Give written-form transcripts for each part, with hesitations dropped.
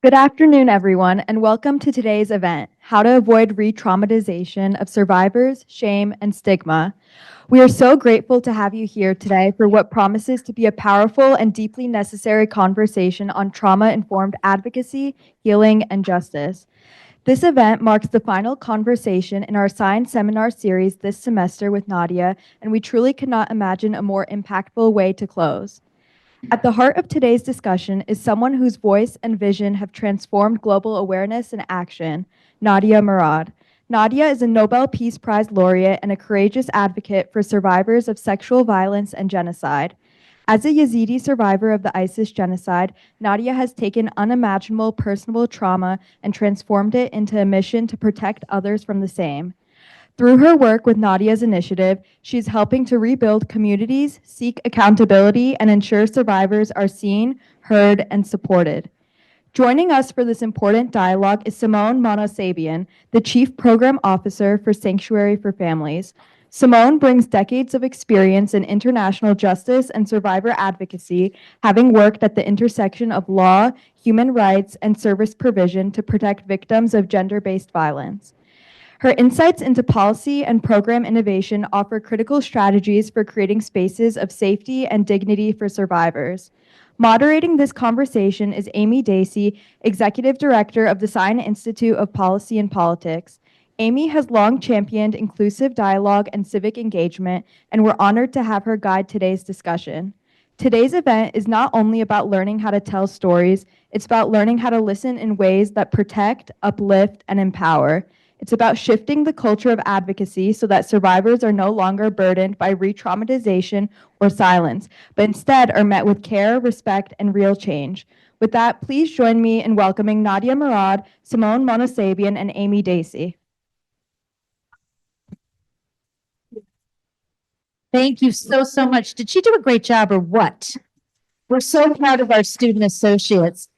Good afternoon, everyone, and welcome to today's event, How to Avoid Retraumatization of Survivors, Shame, and Stigma. We are so grateful to have you here today for what promises to be a powerful and deeply necessary conversation on trauma-informed advocacy, healing, and justice. This event marks the final conversation in our Sine seminar series this semester with Nadia, and we truly could not imagine a more impactful way to close. At the heart of today's discussion is someone whose voice and vision have transformed global awareness and action, Nadia Murad. Nadia is a Nobel Peace Prize laureate and a courageous advocate for survivors of sexual violence and genocide. As a Yazidi survivor of the ISIS genocide, Nadia has taken unimaginable personal trauma and transformed it into a mission to protect others from the same. Through her work with Nadia's initiative, she's helping to rebuild communities, seek accountability, and ensure survivors are seen, heard, and supported. Joining us for this important dialogue is Simone Monasebian, the Chief Program Officer for Sanctuary for Families. Simone brings decades of experience in international justice and survivor advocacy, having worked at the intersection of law, human rights, and service provision to protect victims of gender-based violence. Her insights into policy and program innovation offer critical strategies for creating spaces of safety and dignity for survivors. Moderating this conversation is Amy Dacey, Executive Director of the Sine Institute of Policy and Politics. Amy has long championed inclusive dialogue and civic engagement, and we're honored to have her guide today's discussion. Today's event is not only about learning how to tell stories, it's about learning how to listen in ways that protect, uplift, and empower. It's about shifting the culture of advocacy so that survivors are no longer burdened by re-traumatization or silence, but instead are met with care, respect, and real change. With that, please join me in welcoming Nadia Murad, Simone Monasebian, and Amy Dacey. Thank you so much. Did she do a great job or what? We're so proud of our student associates.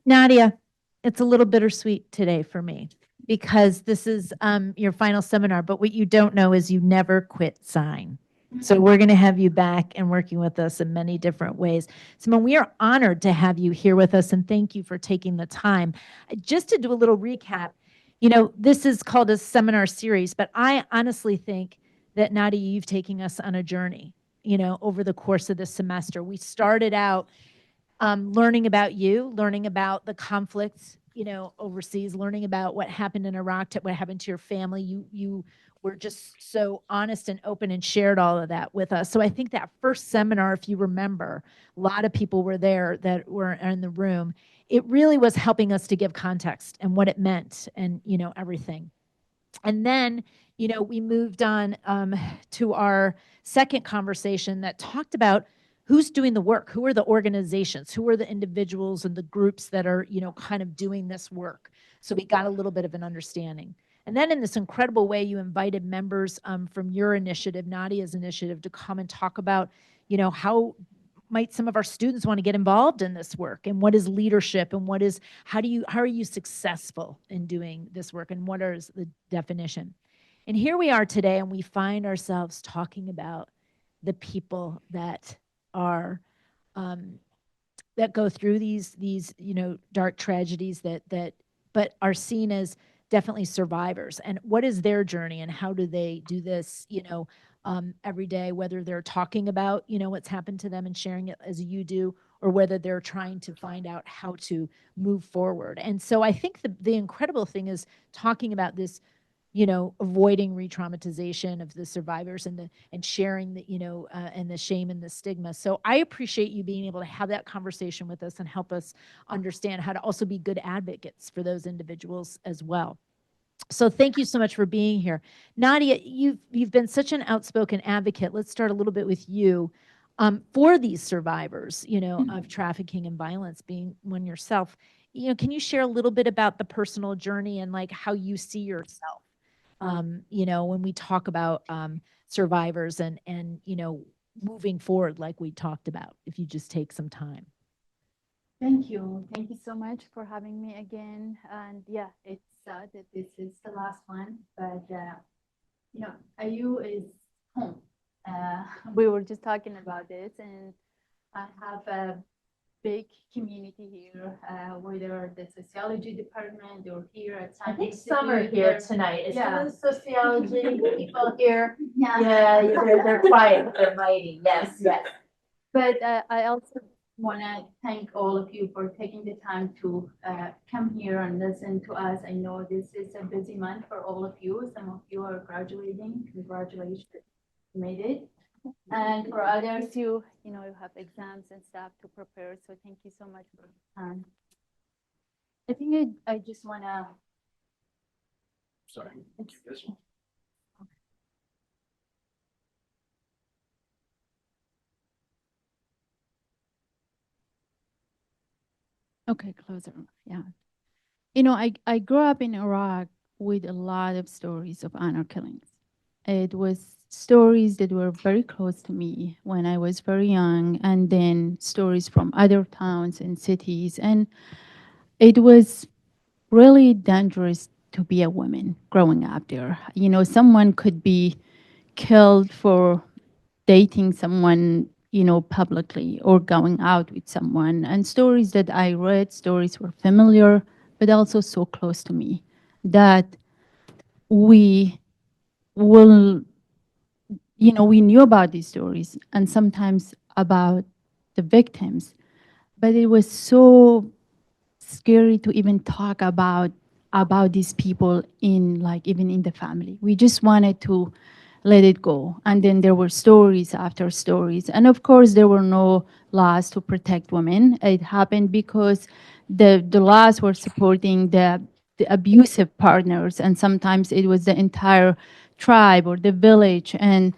Nadia, it's a little bittersweet today for me because this is your final seminar, but what you don't know is you never quit Sine. So we're going to have you back and working with us in many different ways. Simone, we are honored to have you here with us and thank you for taking the time. Just to do a little recap, this is called a seminar series, but I honestly think that Nadia, you've taken us on a journey, over the course of this semester. We started out learning about you, learning about the conflicts, overseas, learning about what happened in Iraq, what happened to your family. You were just so honest and open and shared all of that with us. So I think that first seminar, if you remember, a lot of people were there that were in the room. It really was helping us to give context and what it meant and, everything. And then, we moved on to our second conversation that talked about who's doing the work, who are the organizations, who are the individuals and the groups that are, kind of doing this work. So we got a little bit of an understanding. And then in this incredible way, you invited members from your initiative, Nadia's initiative, to come and talk about, how might some of our students want to get involved in this work, and what is leadership, and how are you successful in doing this work, and what is the definition? And here we are today, and we find ourselves talking about the people that are that go through these dark tragedies but are seen as definitely survivors, and what is their journey, and how do they do this every day, whether they're talking about what's happened to them and sharing it as you do, or whether they're trying to find out how to move forward. And so I think the incredible thing is talking about this, avoiding re-traumatization of the survivors and sharing the, and the shame and the stigma. So I appreciate you being able to have that conversation with us and help us understand how to also be good advocates for those individuals as well. So thank you so much for being here. Nadia, you've been such an outspoken advocate. Let's start a little bit with you. For these survivors, of trafficking and violence, being one yourself, can you share a little bit about the personal journey and like how you see yourself, when we talk about survivors and moving forward like we talked about, if you just take some time. Thank you. Thank you so much for having me again. And yeah, it's sad that this is the last one, but IU is home. We were just talking about this, and I have big community here, whether the sociology department or here at I Sine think some are Institute. here tonight. Is some Yeah. of the sociology people here? Yeah. Yeah, they're quiet, but they're mighty. Yes, yes. But I also want to thank all of you for taking the time to come here and listen to us. I know this is a busy month for all of you. Some of you are graduating. Congratulations, you made it. And for others, you know, you have exams and stuff to prepare. So thank you so much for your time. I think I just want to. Sorry. Okay, closer. Yeah. You know, I grew up in Iraq with a lot of stories of honor killings. It was stories that were very close to me when I was very young, and then stories from other towns and cities. And it was really dangerous to be a woman growing up there. You know, someone could be killed for dating someone, you know, publicly or going out with someone. And stories that I read, stories were familiar, but also so close to me that we will, you know, we knew about these stories and sometimes about the victims, but it was so scary to even talk about these people in, like, even in the family. We just wanted to let it go. And then there were stories after stories. And of course, there were no laws to protect women. It happened because the laws were supporting the abusive partners. And sometimes it was the entire tribe or the village. And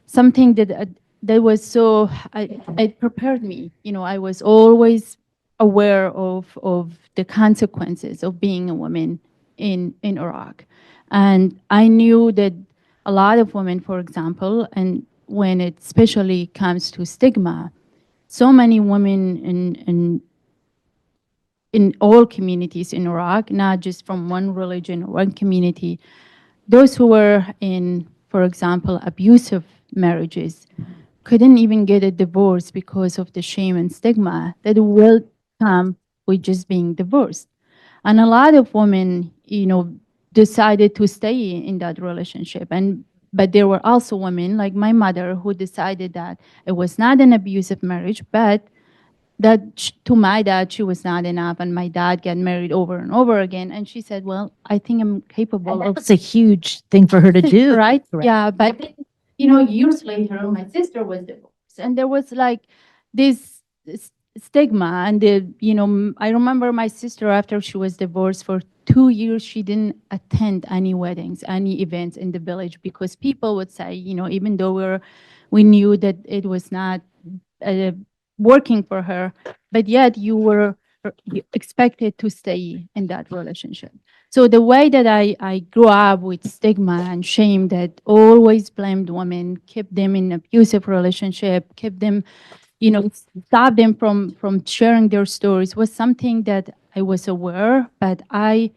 something that was so, it prepared me. You know, I was always aware of the consequences of being a woman in Iraq. And I knew that a lot of women, for example, and when it especially comes to stigma, so many women in all communities in Iraq, not just from one religion or one community, those who were in, for example, abusive marriages couldn't even get a divorce because of the shame and stigma that will come with just being divorced. And a lot of women, you know, decided to stay in that relationship. And but there were also women like my mother who decided that it was not an abusive marriage, but that to my dad she was not enough, and my dad got married over and over again, and she said, well, I think I'm capable That of. was a huge thing for her to do. Right? Correct. Yeah, but then, you know, years later, my sister was divorced, and there was like this stigma, and you know, I remember my sister after she was divorced for 2 years, she didn't attend any weddings, any events in the village because people would say, you know, even though we knew that it was not uh, working for her, but yet you were expected to stay in that relationship. So the way that I grew up with stigma and shame that always blamed women, kept them in abusive relationship, kept them, you know, stopped them from sharing their stories was something that I was aware, but I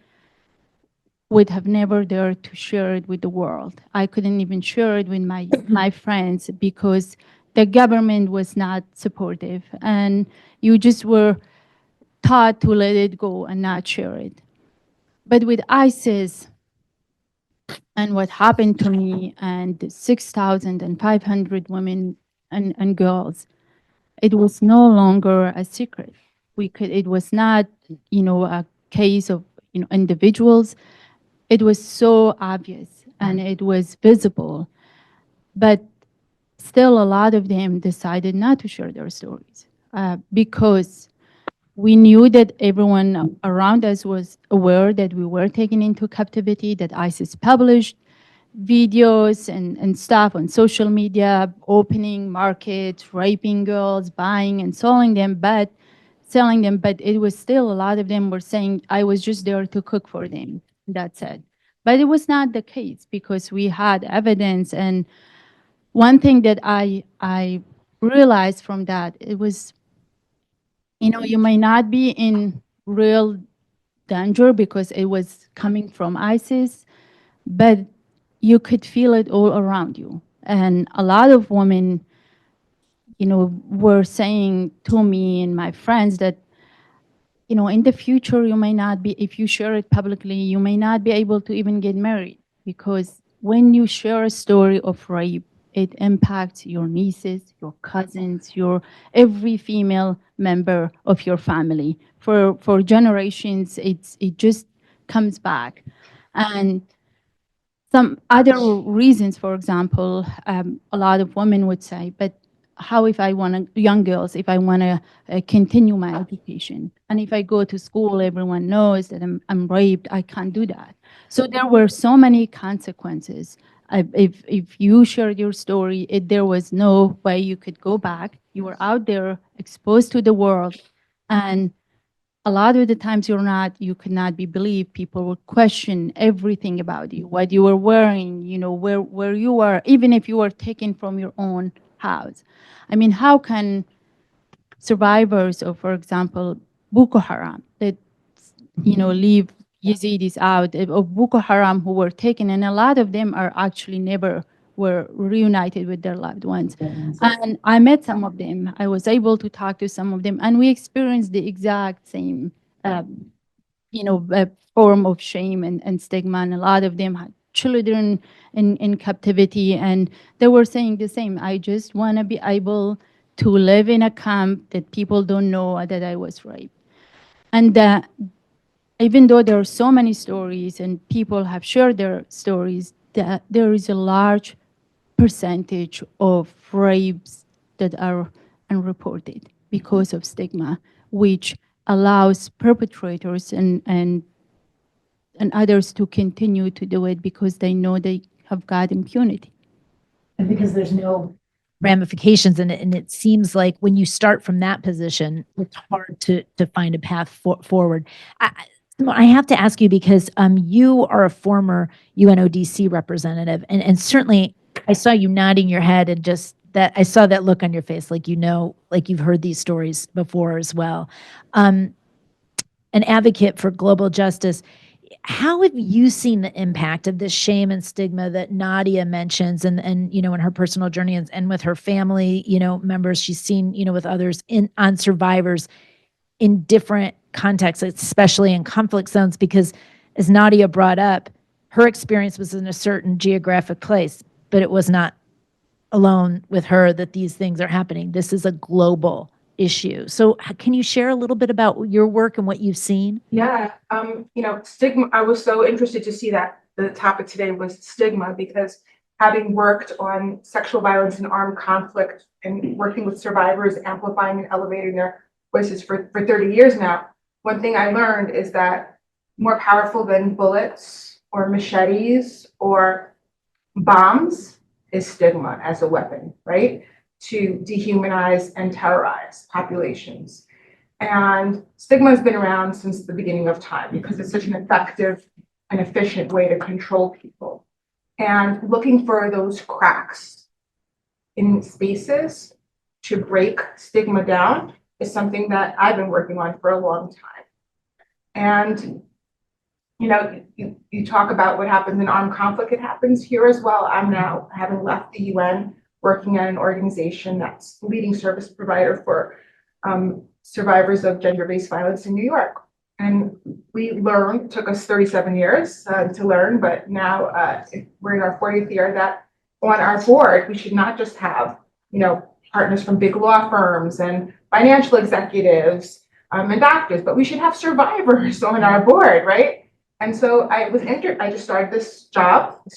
would have never dared to share it with the world. I couldn't even share it with my friends because the government was not supportive, and you just were taught to let it go and not share it. But with ISIS and what happened to me and the 6,500 women and girls, it was no longer a secret. It was not, you know, a case of, you know, individuals. It was so obvious and it was visible. But still, a lot of them decided not to share their stories because we knew that everyone around us was aware that we were taken into captivity, that ISIS published videos and stuff on social media, opening markets, raping girls, buying and selling them. But it was still a lot of them were saying, I was just there to cook for them. That's it. But it was not the case because we had evidence. And one thing that I realized from that, it was, you know, you may not be in real danger because it was coming from ISIS, but you could feel it all around you. And a lot of women, were saying to me and my friends that, in the future, you may not be, if you share it publicly, you may not be able to even get married, because when you share a story of rape, it impacts your nieces, your cousins, your every female member of your family. For generations, it just comes back. And some other reasons, for example, a lot of women would say, but how if I want to, young girls, if I want to continue my education, and if I go to school, everyone knows that I'm raped, I can't do that. So there were so many consequences. If you shared your story, there was no way you could go back. You were out there exposed to the world, and a lot of the times you could not be believed. People would question everything about you, what you were wearing, where you were, even if you were taken from your own house. I mean, how can survivors of, for example, Boko Haram, that, leave Yazidis out, of Boko Haram who were taken, and a lot of them are actually never were reunited with their loved ones. And I met some of them. I was able to talk to some of them, and we experienced the exact same, form of shame and stigma. And a lot of them had children in captivity, and they were saying the same. I just want to be able to live in a camp that people don't know that I was raped. And even though there are so many stories and people have shared their stories, that there is a large percentage of rapes that are unreported because of stigma, which allows perpetrators and others to continue to do it because they know they have got impunity. And because there's no ramifications in it, and it seems like when you start from that position, it's hard to find a path forward. I have to ask you because you are a former UNODC representative, and certainly I saw you nodding your head, and just that I saw that look on your face, like like you've heard these stories before as well. An advocate for global justice. How have you seen the impact of this shame and stigma that Nadia mentions, and in her personal journey, and with her family, members she's seen, with others on survivors in different contexts, especially in conflict zones? Because as Nadia brought up, her experience was in a certain geographic place, but it was not alone with her that these things are happening. This is a global issue. So can you share a little bit about your work and what you've seen? Yeah, stigma, I was so interested to see that the topic today was stigma, because having worked on sexual violence and armed conflict and working with survivors, amplifying and elevating their voices for 30 years now, one thing I learned is that more powerful than bullets or machetes or bombs is stigma as a weapon, right? To dehumanize and terrorize populations. And stigma has been around since the beginning of time because it's such an effective and efficient way to control people. And looking for those cracks in spaces to break stigma down is something that I've been working on for a long time. And you talk about what happens in armed conflict, it happens here as well. I'm now, having left the UN, working at an organization that's the leading service provider for survivors of gender-based violence in New York. And we learned, it took us 37 years to learn, but now we're in our 40th year, that on our board, we should not just have, partners from big law firms and financial executives and doctors, but we should have survivors on our board, right? And so I just started this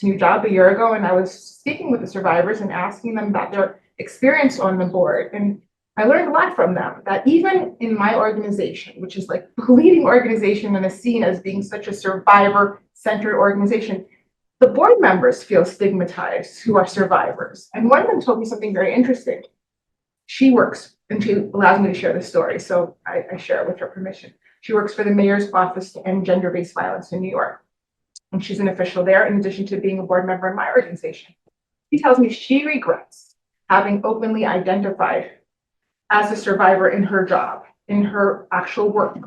new job a year ago, and I was speaking with the survivors and asking them about their experience on the board. And I learned a lot from them, that even in my organization, which is like the leading organization and is seen as being such a survivor-centered organization, the board members feel stigmatized who are survivors. And one of them told me something very interesting. She works, and she allows me to share this story, so I share it with her permission. She works for the mayor's office to end gender-based violence in New York. And she's an official there, in addition to being a board member in my organization. She tells me she regrets having openly identified as a survivor in her job, in her actual work,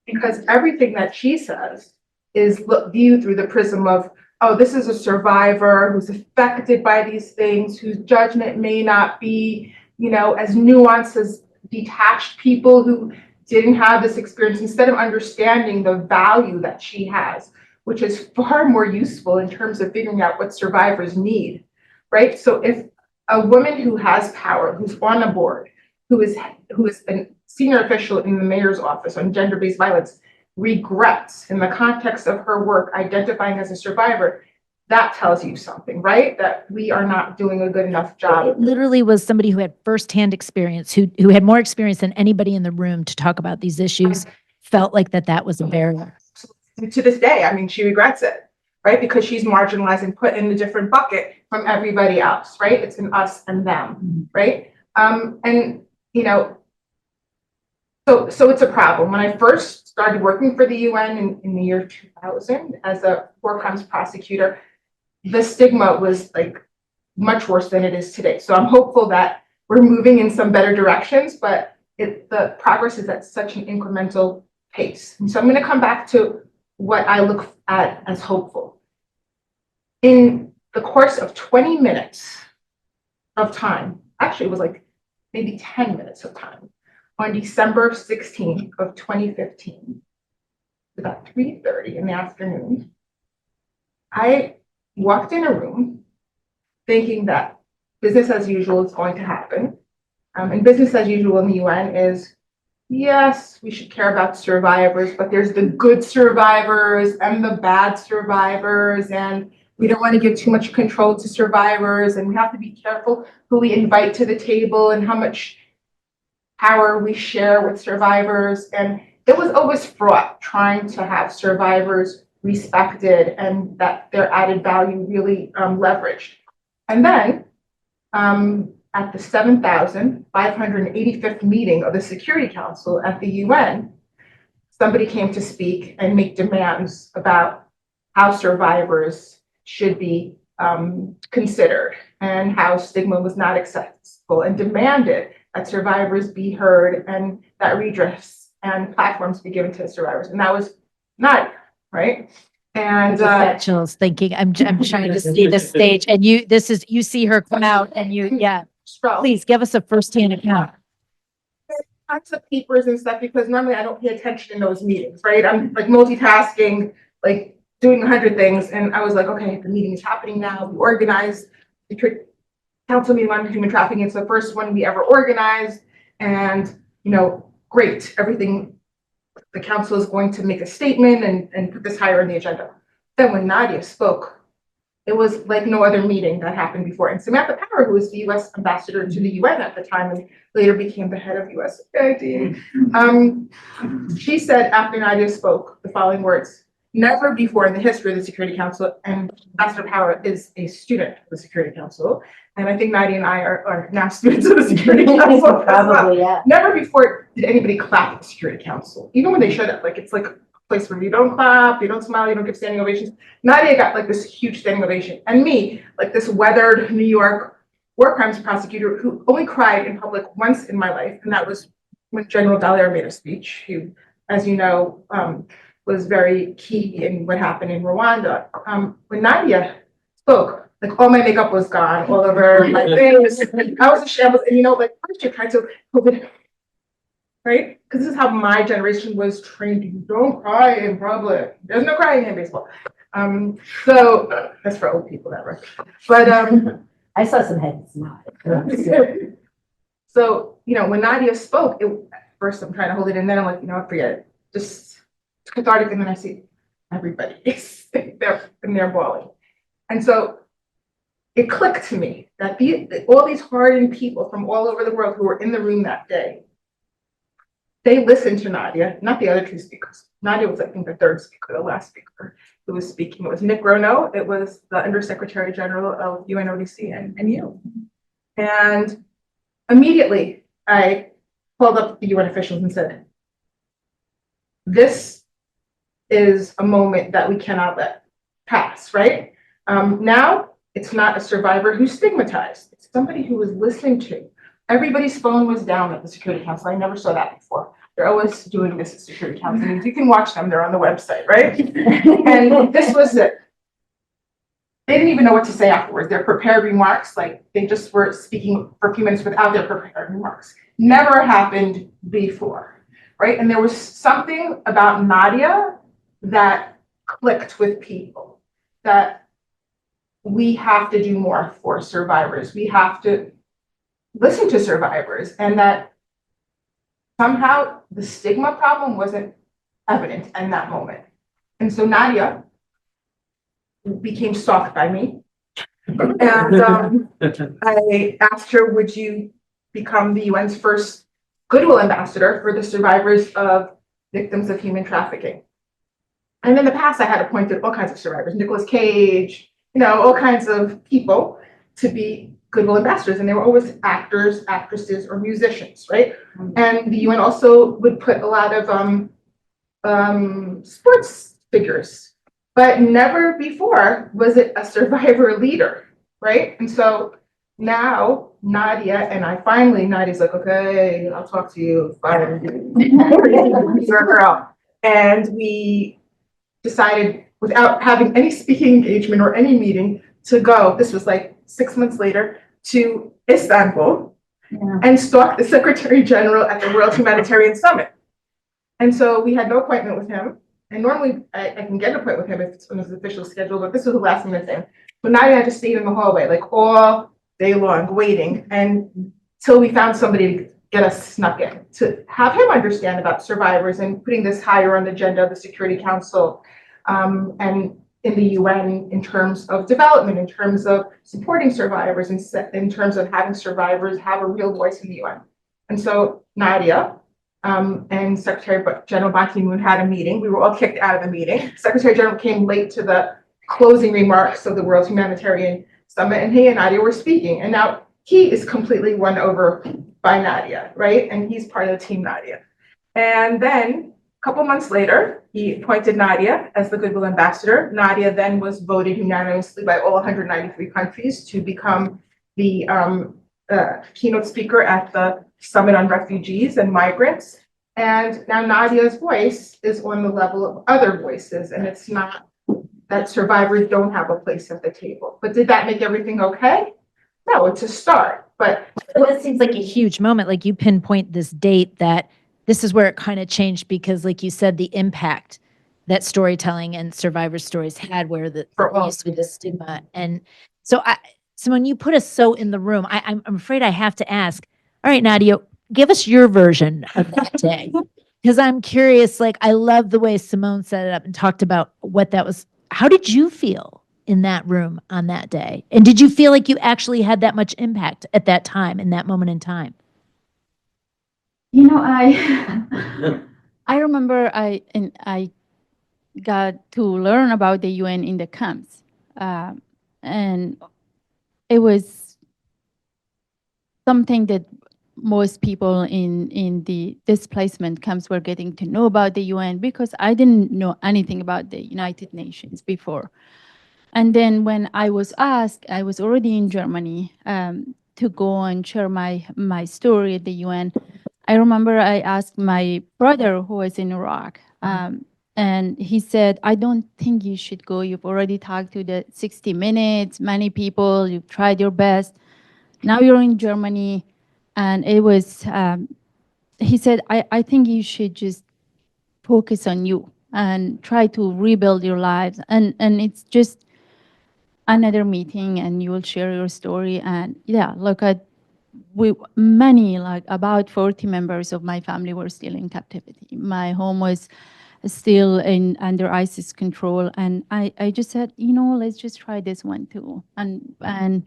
because everything that she says is viewed through the prism of, oh, this is a survivor who's affected by these things, whose judgment may not be, as nuanced, as detached people who didn't have this experience, instead of understanding the value that she has, which is far more useful in terms of figuring out what survivors need, right? So if a woman who has power, who's on a board, who is a senior official in the mayor's office on gender-based violence, regrets in the context of her work identifying as a survivor, that tells you something, right? That we are not doing a good enough job. It literally was somebody who had firsthand experience, who had more experience than anybody in the room to talk about these issues, felt like that was a barrier. To this day, I mean, she regrets it, right? Because she's marginalized and put in a different bucket from everybody else, right? It's an us and them, right? And so it's a problem. When I first started working for the UN in the year 2000 as a war crimes prosecutor, the stigma was like much worse than it is today. So I'm hopeful that we're moving in some better directions, but the progress is at such an incremental pace. And so I'm going to come back to what I look at as hopeful. In the course of 20 minutes of time, actually it was like maybe 10 minutes of time, on December 16th of 2015, about 3:30 in the afternoon, I walked in a room thinking that business as usual is going to happen. And business as usual in the UN is, yes, we should care about survivors, but there's the good survivors and the bad survivors, and we don't want to give too much control to survivors, and we have to be careful who we invite to the table and how much power we share with survivors. And it was always fraught trying to have survivors respected and that their added value really leveraged. And then at the 7,585th meeting of the Security Council at the UN, somebody came to speak and make demands about how survivors should be considered and how stigma was not acceptable, and demanded that survivors be heard and that redress and platforms be given to survivors. And that was Nadia, right? And Got chills thinking, I'm trying to see the stage, and you see her come out, and please give us a firsthand account. Tons of papers and stuff, because normally I don't pay attention in those meetings, right? I'm like multitasking, like doing 100 things. And I was like, okay, the meeting is happening now. We organized the council meeting on human trafficking. It's the first one we ever organized. And, great, everything, the council is going to make a statement and put this higher on the agenda. Then when Nadia spoke, it was like no other meeting that happened before. And Samantha Power, who was the US ambassador to the UN at the time and later became the head of USAID, she said after Nadia spoke the following words: never before in the history of the Security Council, and Ambassador Power is a student of the Security Council, and I think Nadia and I are now students of the Security Council. Probably, yeah. Never before did anybody clap at the Security Council, even when they should have. Like, it's like a place where you don't clap, you don't smile, you don't give standing ovations. Nadia got like this huge standing ovation, and me, like this weathered New York war crimes prosecutor who only cried in public once in my life, and that was when General Dallaire made a speech, who, as you know, was very key in what happened in Rwanda. When Nadia spoke, like all my makeup was gone all over my face. I was a shambles, and first you try to COVID, right? Because this is how my generation was trained. You don't cry in public. There's no crying in baseball. So that's for old people, that right? But I saw some heads nod. So when Nadia spoke, first I'm trying to hold it in, then I'm like, forget it. Just it's cathartic, and then I see everybody is they're bawling. And so it clicked to me that all these hardened people from all over the world who were in the room that day, they listened to Nadia, not the other two speakers. Nadia was, I think, the third speaker, the last speaker who was speaking. It was Nick Rono. It was the Undersecretary General of UNODC and you. And immediately I called up the UN officials and said, this is a moment that we cannot let pass, right? Now, it's not a survivor who's stigmatized. It's somebody who was listening to. Everybody's phone was down at the Security Council. I never saw that before. They're always doing this at Security Council meetings. You can watch them. They're on the website, right? And this was it. they didn't even know what to say afterwards. Their prepared remarks, like they just were speaking for a few minutes without their prepared remarks. Never happened before, right? And there was something about Nadia that clicked with people, that we have to do more for survivors. We have to listen to survivors, and that somehow the stigma problem wasn't evident in that moment. And so Nadia became stalked by me. And I asked her, would you become the UN's first Goodwill ambassador for the survivors of victims of human trafficking? And in the past, I had appointed all kinds of survivors, Nicolas Cage, all kinds of people to be Goodwill ambassadors. And they were always actors, actresses, or musicians, right? And the UN also would put a lot of sports figures, but never before was it a survivor leader, right? And so now Nadia and I Nadia's like, okay, I'll talk to you, fine. You're a girl. And we decided, without having any speaking engagement or any meeting, to go, this was like 6 months later, to Istanbul and stalk the Secretary General at the World Humanitarian Summit. And so we had no appointment with him. And normally I can get an appointment with him if it's on his official schedule, but this was the last minute thing. But Nadia had to stay in the hallway like all day long, waiting, and till we found somebody to get us snuck in, to have him understand about survivors and putting this higher on the agenda of the Security Council, and in the UN, in terms of development, in terms of supporting survivors, and in terms of having survivors have a real voice in the UN. And so Nadia and Secretary General Ban Ki-moon had a meeting. We were all kicked out of the meeting. Secretary General came late to the closing remarks of the World Humanitarian Summit, and he and Nadia were speaking. And now he is completely won over by Nadia, right? And he's part of the team Nadia. And then a couple months later, he appointed Nadia as the Goodwill Ambassador. Nadia then was voted unanimously by all 193 countries to become the keynote speaker at the Summit on Refugees and Migrants. And now Nadia's voice is on the level of other voices, and it's not that survivors don't have a place at the table. But did that make everything okay? No, it's a start. But that seems like a huge moment. Like you pinpoint this date that this is where it kind of changed, because like you said, the impact that storytelling and survivor stories had, where the used to be the stigma. And so Simone, you put us so in the room. I'm afraid I have to ask, all right, Nadia, give us your version of that day. Because I'm curious, like I love the way Simone set it up and talked about what that was. How did you feel in that room on that day? And did you feel like you actually had that much impact at that time, in that moment in time? I remember I got to learn about the UN in the camps, and it was something that most people in the displacement camps were getting to know about the UN, because I didn't know anything about the United Nations before. And then when I was asked, I was already in Germany, to go and share my story at the UN. I remember I asked my brother, who was in Iraq, and he said, I don't think you should go. You've already talked to the 60 Minutes, many people, you've tried your best. Now you're in Germany. And it was, he said, I think you should just focus on you and try to rebuild your lives. And it's just another meeting, and you will share your story. And yeah, look at, many, like about 40 members of my family were still in captivity. My home was still under ISIS control. And I just said, let's just try this one too. And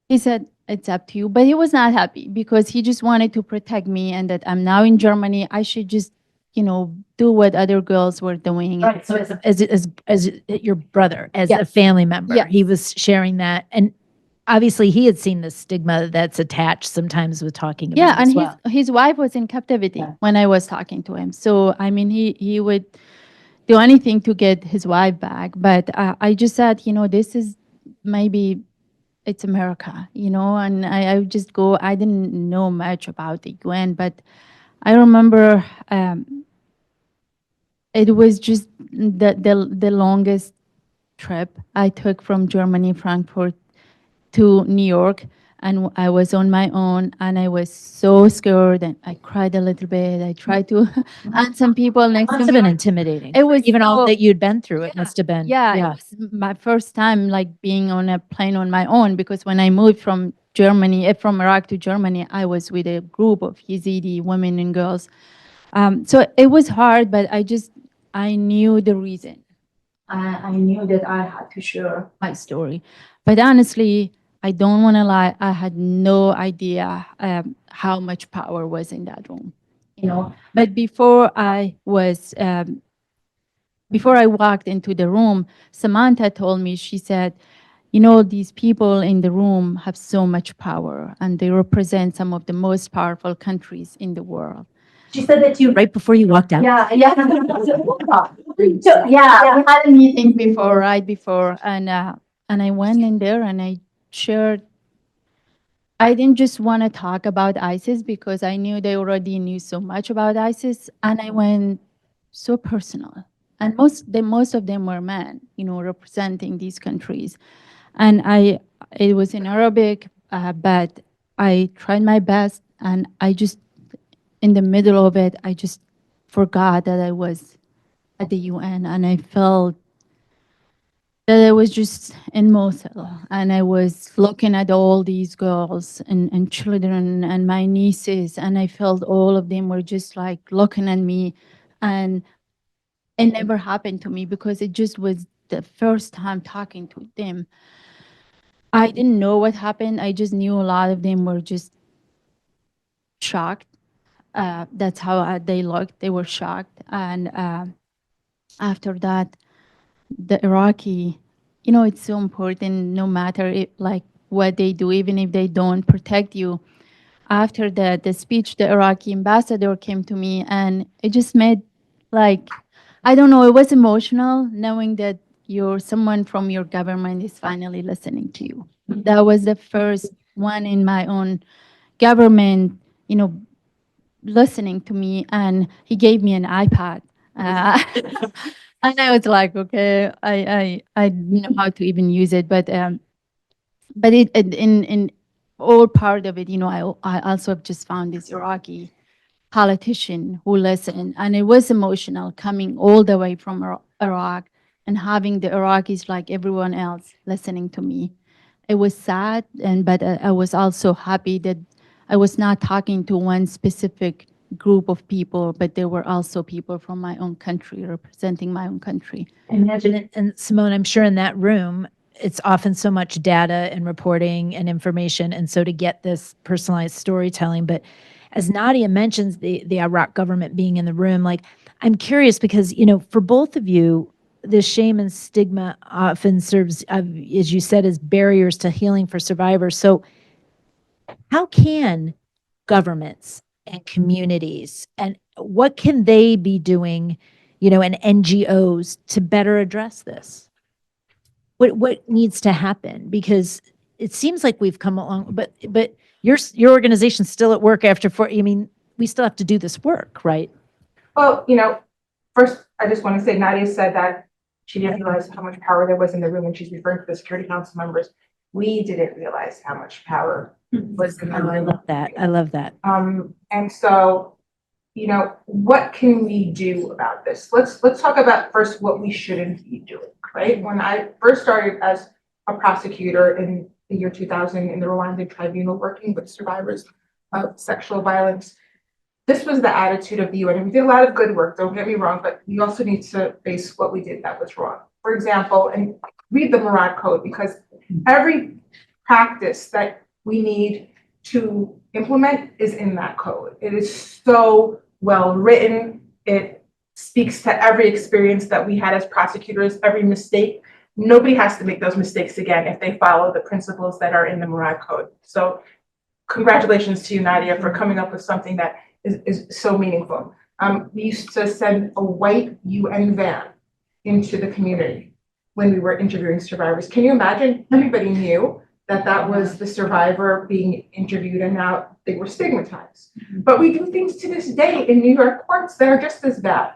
he said, it's up to you. But he was not happy, because he just wanted to protect me, and that I'm now in Germany. I should just, do what other girls were doing. Right. So as your brother, as a family member, he was sharing that. And obviously he had seen the stigma that's attached sometimes with talking about and as well. his wife was in captivity when I was talking to him. So, I mean, he would do anything to get his wife back. But I just said, this is maybe it's America, and I would just go. I didn't know much about the UN, but I remember it was just the longest trip I took from Germany, Frankfurt to New York, and I was on my own, and I was so scared, and I cried a little bit. I tried to, and some people next Must to have me. been intimidating. It was Even all so- that you'd been through, it must have been. Yeah, it was my first time like being on a plane on my own, because when I moved from Germany, from Iraq to Germany, I was with a group of Yazidi women and girls. So it was hard, but I knew the reason. I knew that I had to share my story. But honestly, I don't want to lie, I had no idea how much power was in that room. But before I walked into the room, Samantha told me, she said, these people in the room have so much power, and they represent some of the most powerful countries in the world. She said that to you right before you walked out. Yeah. So, yeah, we had a meeting before, right before, and I went in there and I shared. I didn't just want to talk about ISIS because I knew they already knew so much about ISIS, and I went so personal. And most of them were men, representing these countries. And it was in Arabic, but I tried my best, and I just, in the middle of it, I just forgot that I was at the UN, and I felt that I was just in Mosul, and I was looking at all these girls and children and my nieces, and I felt all of them were just like looking at me, and it never happened to me because it just was the first time talking to them. I didn't know what happened. I just knew a lot of them were just shocked. That's how they looked. They were shocked. And after that, the Iraqi, it's so important no matter like what they do, even if they don't protect you. After the speech, the Iraqi ambassador came to me, and it just made like, I don't know, it was emotional knowing that someone from your government is finally listening to you. That was the first one in my own government, listening to me, and he gave me an iPad. Uh, and I was like, okay, I didn't know how to even use it, but in all part of it, I also just found this Iraqi politician who listened, and it was emotional coming all the way from Iraq and having the Iraqis like everyone else listening to me. It was sad, but I was also happy that I was not talking to one specific group of people, but there were also people from my own country representing my own country. Imagine it. And Simone, I'm sure in that room, it's often so much data and reporting and information. And so to get this personalized storytelling, but as Nadia mentions, the Iraq government being in the room, like, I'm curious because, for both of you, the shame and stigma often serves, as you said, as barriers to healing for survivors. So how can governments and communities, and what can they be doing, and NGOs to better address this? What needs to happen? Because it seems like we've come along, but your organization's still at work after we still have to do this work, right? Well, first, I just want to say Nadia said that she didn't realize how much power there was in the room, and she's referring to the Security Council members. We didn't realize how much power was in the room. I love that. I love that. And so, what can we do about this? Let's talk about first what we shouldn't be doing, right? When I first started as a prosecutor in the year 2000 in the Rwandan tribunal working with survivors of sexual violence, this was the attitude of the UN. And we did a lot of good work, don't get me wrong, but we also need to face what we did that was wrong. For example, and read the Murad Code, because every practice that we need to implement is in that code. It is so well written. It speaks to every experience that we had as prosecutors, every mistake. Nobody has to make those mistakes again if they follow the principles that are in the Murad Code. So congratulations to you, Nadia, for coming up with something that is so meaningful. We used to send a white UN van into the community when we were interviewing survivors. Can you imagine? Everybody knew that was the survivor being interviewed, and now they were stigmatized. But we do things to this day in New York courts that are just as bad.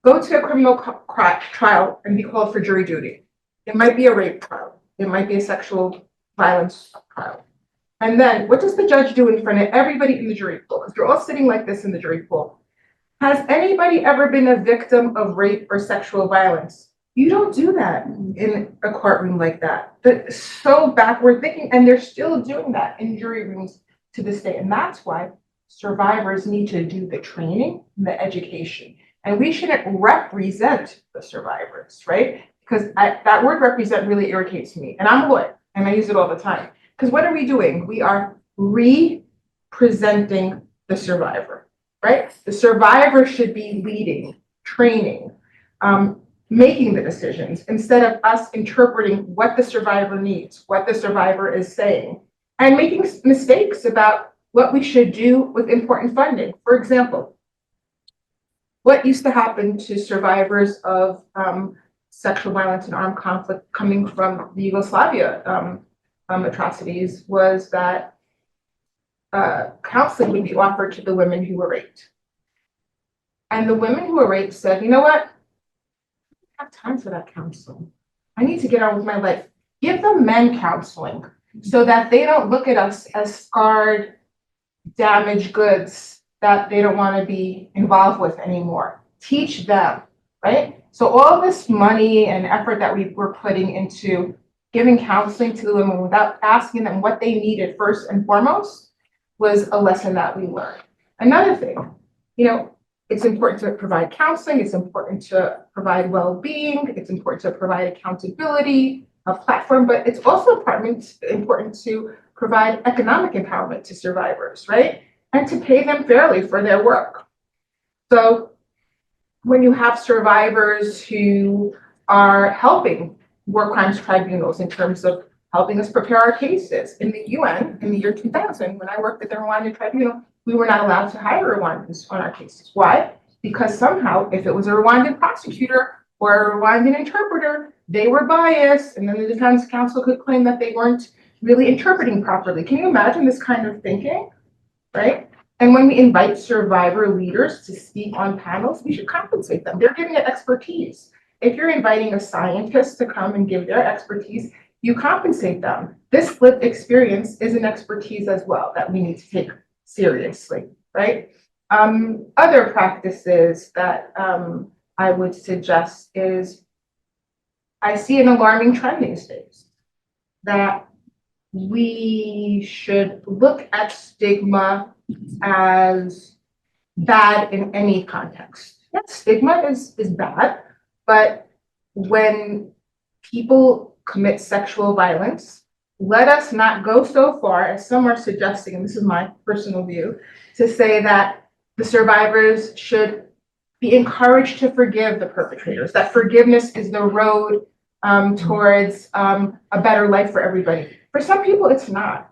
Go to a criminal trial and be called for jury duty. It might be a rape trial. It might be a sexual violence trial. And then what does the judge do in front of everybody in the jury pool? Because you're all sitting like this in the jury pool. Has anybody ever been a victim of rape or sexual violence? You don't do that in a courtroom like that. That's so backward thinking, and they're still doing that in jury rooms to this day. And that's why survivors need to do the training and the education. And we shouldn't represent the survivors, right? Because that word represent really irritates me. And I'm a lawyer, and I use it all the time. Because what are we doing? We are representing the survivor, right? The survivor should be leading, training, making the decisions instead of us interpreting what the survivor needs, what the survivor is saying, and making mistakes about what we should do with important funding. For example, what used to happen to survivors of sexual violence and armed conflict coming from the Yugoslavia atrocities was that counseling would be offered to the women who were raped. And the women who were raped said, you know what? I don't have time for that counseling. I need to get on with my life. Give the men counseling so that they don't look at us as scarred, damaged goods that they don't want to be involved with anymore. Teach them, right? So all this money and effort that we were putting into giving counseling to the women without asking them what they needed first and foremost was a lesson that we learned. Another thing, it's important to provide counseling, it's important to provide well-being, it's important to provide accountability, a platform, but it's also important to provide economic empowerment to survivors, right? And to pay them fairly for their work. So when you have survivors who are helping war crimes tribunals in terms of helping us prepare our cases. In the UN, in the year 2000, when I worked at the Rwandan tribunal, we were not allowed to hire Rwandans on our cases. Why? Because somehow, if it was a Rwandan prosecutor or a Rwandan interpreter, they were biased, and then the defense counsel could claim that they weren't really interpreting properly. Can you imagine this kind of thinking, right? And when we invite survivor leaders to speak on panels, we should compensate them. They're giving it expertise. If you're inviting a scientist to come and give their expertise, you compensate them. This lived experience is an expertise as well that we need to take seriously, right? Other practices that I would suggest is, I see an alarming trend these days that we should look at stigma as bad in any context. Yes, stigma is bad, but when people commit sexual violence, let us not go so far as some are suggesting, and this is my personal view, to say that the survivors should be encouraged to forgive the perpetrators, that forgiveness is the road towards a better life for everybody. For some people, it's not.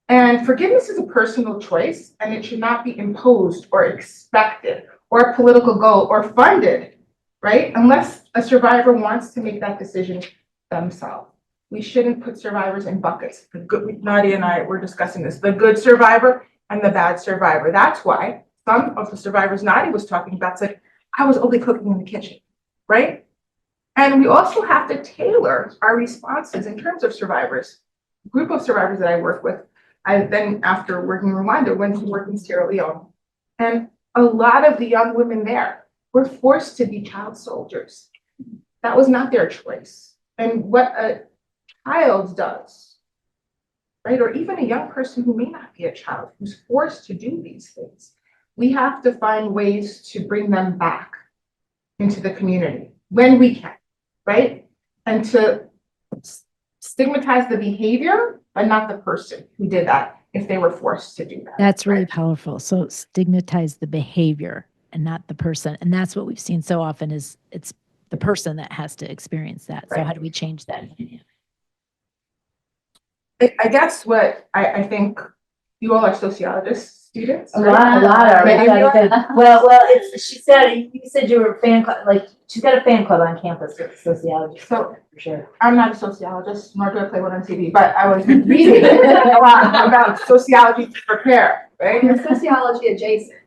And forgiveness is a personal choice, and it should not be imposed or expected or a political goal or funded, right? Unless a survivor wants to make that decision themselves. We shouldn't put survivors in buckets. Nadia and I were discussing this, the good survivor and the bad survivor. That's why some of the survivors Nadia was talking about said, I was only cooking in the kitchen, right? And we also have to tailor our responses in terms of survivors. A group of survivors that I work with, I then, after working in Rwanda, went to work in Sierra Leone. And a lot of the young women there were forced to be child soldiers. That was not their choice. And what a child does, right? Or even a young person who may not be a child, who's forced to do these things. We have to find ways to bring them back into the community when we can, right? And to stigmatize the behavior, but not the person who did that if they were forced to do that. That's really right? powerful. So stigmatize the behavior and not the person. And that's what we've seen so often is it's the person that has to experience that. So Right. how do we change that? I guess what I think you all are sociologists, students. A right? lot are. Many of you are? Well, she said, you said you were a fan club, like, she's got a fan club on campus with sociology, So for sure. I'm not a sociologist, nor do I play one on TV, but I was reading a lot about sociology to prepare, right? You're sociology adjacent.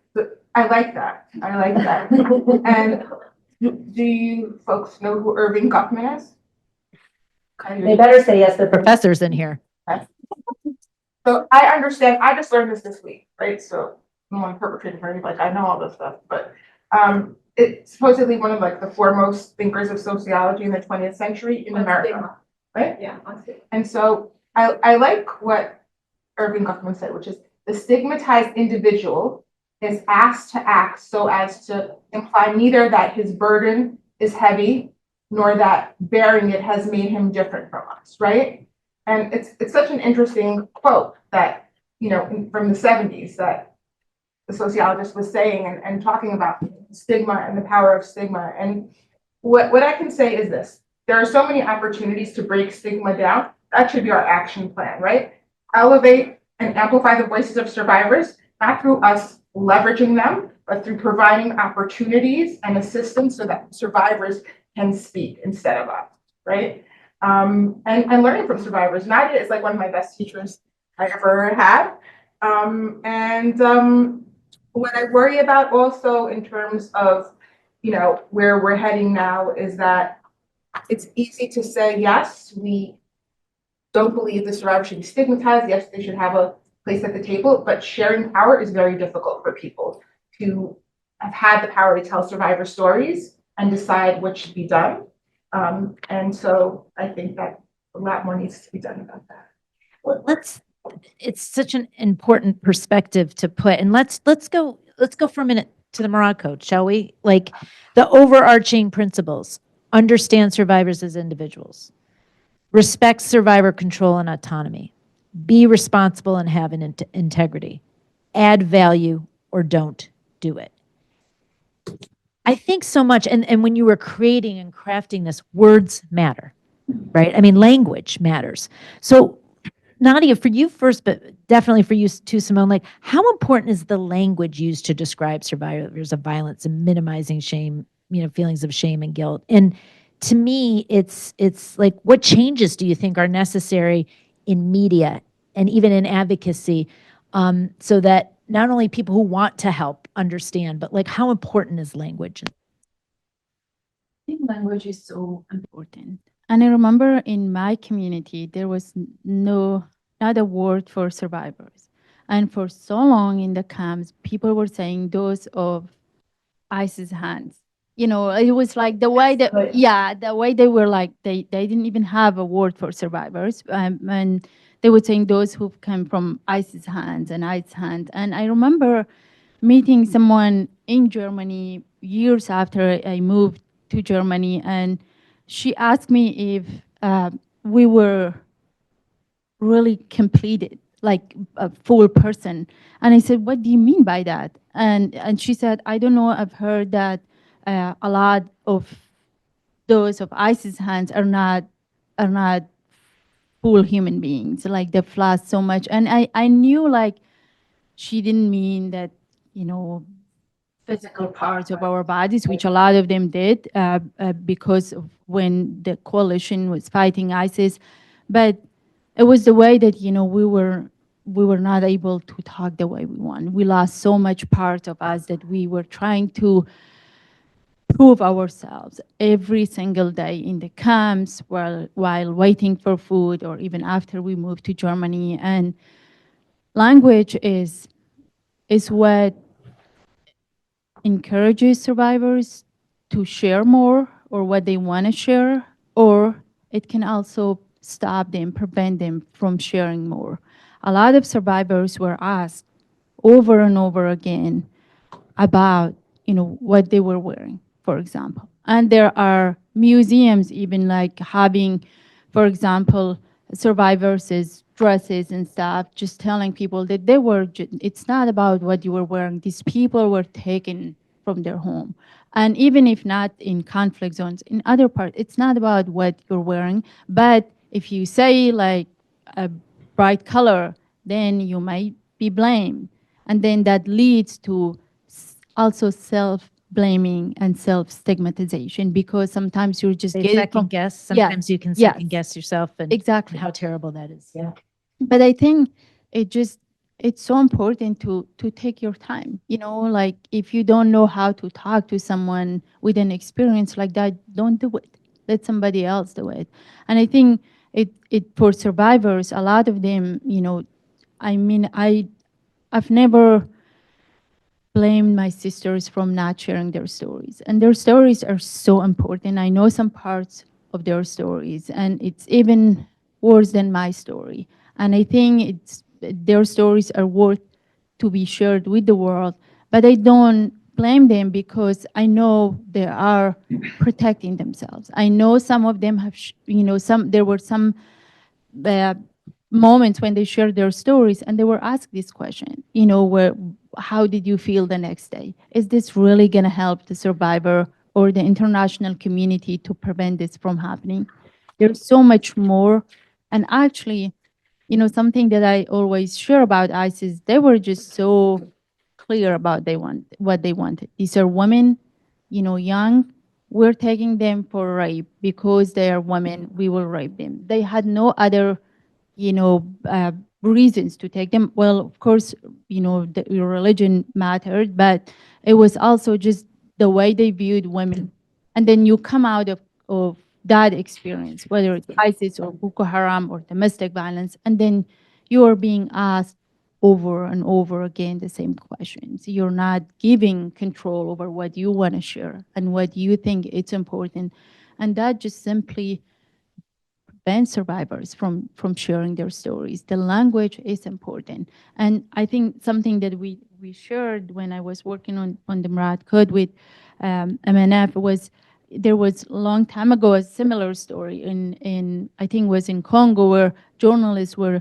I like that. I like that. And do you folks know who Irving Goffman is? They better say yes, the Professors in here. So I understand, I just learned this week, right? So I'm one perpetrator, right? Like I know all this stuff, but it's supposedly one of like the foremost thinkers of sociology in the 20th century in America, right? Yeah. And so I like what Irving Goffman said, which is the stigmatized individual is asked to act so as to imply neither that his burden is heavy nor that bearing it has made him different from us, right? And it's such an interesting quote that, you know, from the 70s that the sociologist was saying and talking about stigma and the power of stigma. And what I can say is this, there are so many opportunities to break stigma down. That should be our action plan, right? Elevate and amplify the voices of survivors, not through us leveraging them, but through providing opportunities and assistance so that survivors can speak instead of us, right? And learning from survivors. Nadia is like one of my best teachers I ever had. What I worry about also in terms of, you know, where we're heading now is that it's easy to say, yes, we don't believe the survivors should be stigmatized. Yes, they should have a place at the table, but sharing power is very difficult for people to have had the power to tell survivor stories and decide what should be done. And so I think that a lot more needs to be done about that. Well, it's such an important perspective to put, and let's go for a minute to the Murad Code, shall we? Like the overarching principles: understand survivors as individuals, respect survivor control and autonomy, be responsible and have an integrity, add value or don't do it. I think so much, and when you were creating and crafting this, words matter, right? I mean, language matters. So Nadia, for you first, but definitely for you too, Simone, like how important is the language used to describe survivors of violence and minimizing shame, you know, feelings of shame and guilt? And to me, it's like, what changes do you think are necessary in media and even in advocacy, so that not only people who want to help understand, but like how important is language? I think language is so important. And I remember in my community, there was not a word for survivors. And for so long in the camps, people were saying those of ISIS hands. You know, it was like the way that, Right. yeah, the way they were like, they didn't even have a word for survivors. And they were saying those who came from ISIS hands and ISIS hands. And I remember meeting someone in Germany years after I moved to Germany, and she asked me if we were really completed, like a full person. And I said, "What do you mean by that?" And she said, "I don't know. I've heard that a lot of those of ISIS hands are not full human beings. Like they flash so much." And I knew like she didn't mean that, you know, physical parts of our bodies, which a lot of them did because of when the coalition was fighting ISIS. But it was the way that, you know, we were not able to talk the way we want. We lost so much part of us that we were trying to prove ourselves every single day in the camps while waiting for food or even after we moved to Germany. And language is what encourages survivors to share more or what they want to share, or it can also stop them, prevent them from sharing more. A lot of survivors were asked over and over again about, you know, what they were wearing, for example. And there are museums even like having, for example, survivors' dresses and stuff, just telling people that they were, it's not about what you were wearing. These people were taken from their home. And even if not in conflict zones, in other parts, it's not about what you're wearing. But if you say like a bright color, then you might be blamed. And then that leads to also self-blaming and self-stigmatization, because sometimes you're just They getting second from, guess. Sometimes you can yes. second guess yourself and Exactly. how terrible that is. Yeah. But I think it's so important to take your time. You know, like if you don't know how to talk to someone with an experience like that, don't do it. let somebody else do it. And I think it for survivors, a lot of them, I mean, I've never blamed my sisters from not sharing their stories. And their stories are so important. I know some parts of their stories, and it's even worse than my story. And I think their stories are worth to be shared with the world. But I don't blame them because I know they are protecting themselves. I know some of them have, there were some uh, moments when they shared their stories and they were asked this question, how did you feel the next day? Is this really going to help the survivor or the international community to prevent this from happening? There's so much more. And actually, something that I always share about ICE is they were just so clear about what they wanted. These are women, young. We're taking them for rape because they are women. We will rape them. They had no other reasons to take them. Well, of course, your religion mattered, but it was also just the way they viewed women. And then you come out of that experience, whether it's ISIS or Boko Haram or domestic violence, and then you are being asked over and over again the same questions. You're not giving control over what you want to share and what you think it's important. And that just simply prevent survivors from sharing their stories. The language is important. And I think something that we shared when I was working on the Murad Code with MNF was there was a long time ago a similar story in I think was in Congo where journalists were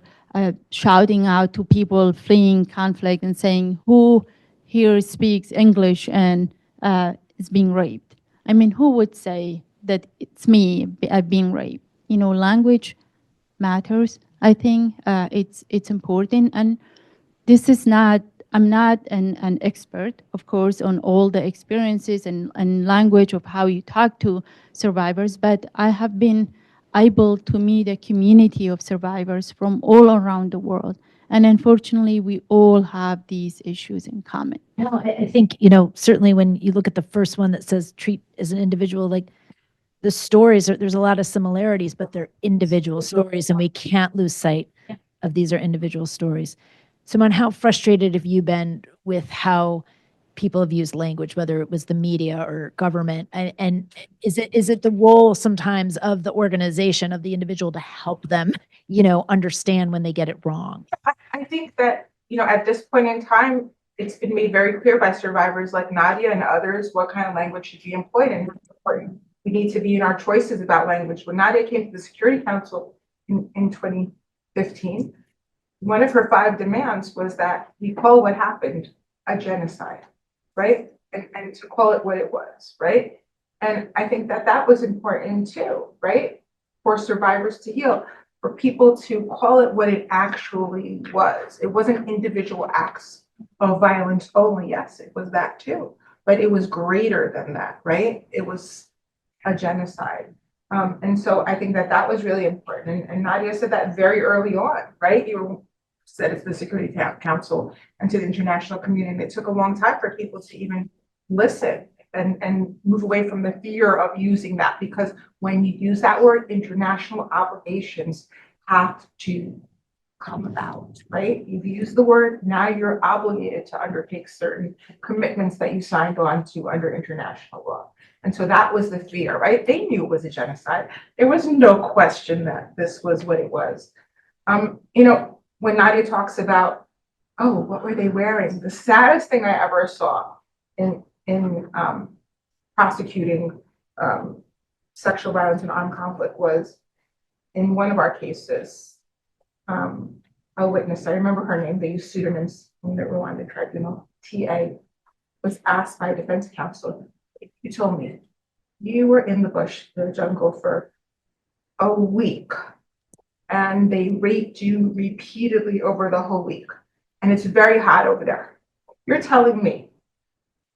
shouting out to people fleeing conflict and saying, who here speaks English and is being raped? I mean, who would say that it's me being raped? Language matters. I think it's important. And this is not, I'm not an expert, of course, on all the experiences and language of how you talk to survivors, but I have been able to meet a community of survivors from all around the world. And unfortunately, we all have these issues in common. No, I think, certainly when you look at the first one that says treat as an individual, like the stories, there's a lot of similarities, but they're individual stories, and we can't lose sight of these are individual stories. Simone, how frustrated have you been with how people have used language, whether it was the media or government? And is it the role sometimes of the organization, of the individual to help them, understand when they get it wrong? I think that, at this point in time, it's been made very clear by survivors like Nadia and others what kind of language should be employed and what's important. We need to be in our choices about language. When Nadia came to the Security Council in 2015, one of her 5 demands was that we call what happened a genocide, right? And to call it what it was, right? And I think that that was important too, right? For survivors to heal, for people to call it what it actually was. It wasn't individual acts of violence only. Yes, it was that too, but it was greater than that, right? It was a genocide. And so I think that that was really important. And Nadia said that very early on, right? You said it to the Security Council and to the international community. It took a long time for people to even listen and move away from the fear of using that, because when you use that word, international obligations have to come about, right? You've used the word, now you're obligated to undertake certain commitments that you signed on to under international law. And so that was the fear, right? They knew it was a genocide. There was no question that this was what it was. When Nadia talks about, oh, what were they wearing? The saddest thing I ever saw in prosecuting sexual violence and armed conflict was in one of our cases. A witness, I remember her name, they used pseudonyms in the Rwandan tribunal, TA, was asked by a defense counsel, you told me you were in the bush, the jungle for a week and they raped you repeatedly over the whole week. And it's very hot over there. You're telling me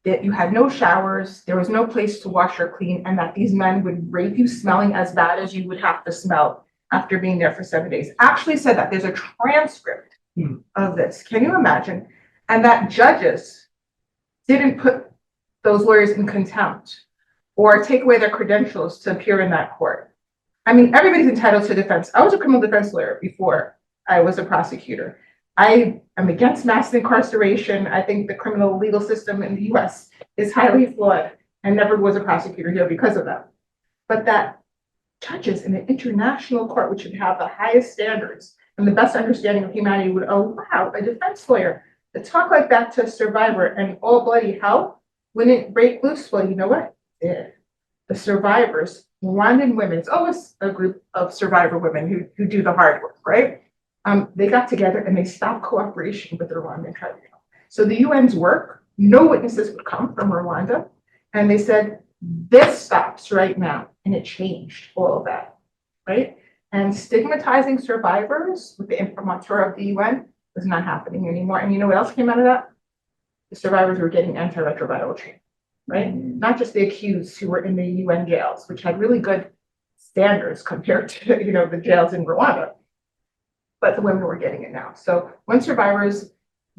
that you had no showers, there was no place to wash or clean, and that these men would rape you smelling as bad as you would have to smell after being there for 7 days. Actually said that. There's a transcript of this. Can you imagine? And that judges didn't put those lawyers in contempt or take away their credentials to appear in that court. I mean, everybody's entitled to defense. I was a criminal defense lawyer before I was a prosecutor. I am against mass incarceration. I think the criminal legal system in the US is highly flawed and never was a prosecutor here because of that. But that judges in an international court, which should have the highest standards and the best understanding of humanity, would allow a defense lawyer to talk like that to a survivor and all bloody hell wouldn't break loose. Well, you know what? Yeah. The survivors, Rwandan women, it's always a group of survivor women who do the hard work, right? They got together and they stopped cooperation with the Rwandan tribunal. So the UN's work, no witnesses would come from Rwanda. And they said, this stops right now. And it changed all of that, right? And stigmatizing survivors with the imprimatur of the UN was not happening anymore. And you know what else came out of that? The survivors were getting antiretroviral treatment, right? Not just the accused who were in the UN jails, which had really good standards compared to, the jails in Rwanda, but the women were getting it now. So when survivors